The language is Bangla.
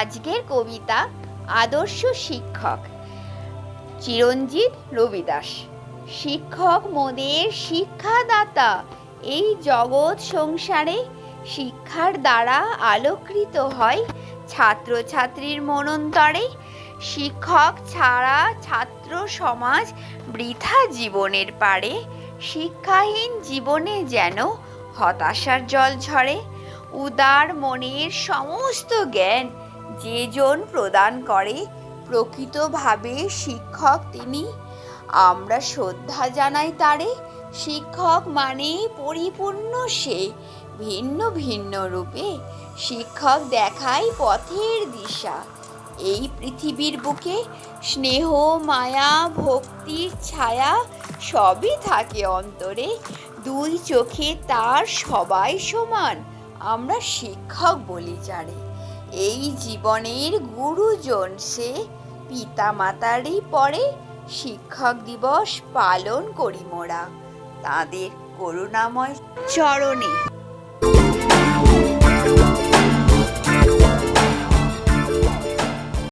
আজকের কবিতা আদর্শ শিক্ষক, চিরঞ্জিত রবিদাস। শিক্ষক মোদের শিক্ষাদাতা, এই জগৎ সংসারে শিক্ষার দ্বারা আলোকৃত হয় ছাত্রছাত্রীর মনন্তরে। শিক্ষক ছাড়া ছাত্র সমাজ বৃথা জীবনের পারে। শিক্ষাহীন জীবনে যেন হতাশার জল ঝরে। উদার মনের সমস্ত জ্ঞান যে জন প্রদান করে, প্রকৃতভাবে শিক্ষক তিনি। আমরা শ্রদ্ধা জানাই তারে। শিক্ষক মানে পরিপূর্ণ সে, ভিন্ন ভিন্ন রূপে শিক্ষক দেখায় পথের দিশা। এই পৃথিবীর বুকে স্নেহ, মায়া, ভক্তির ছায়া সবই থাকে অন্তরে। দুই চোখে তার সবাই সমান, আমরা শিক্ষক বলি যারে। এই জীবনের গুরুজন সে, পিতা মাতারই পরে। শিক্ষক দিবস পালন করি মোরা তাদের করুণাময় চরণে।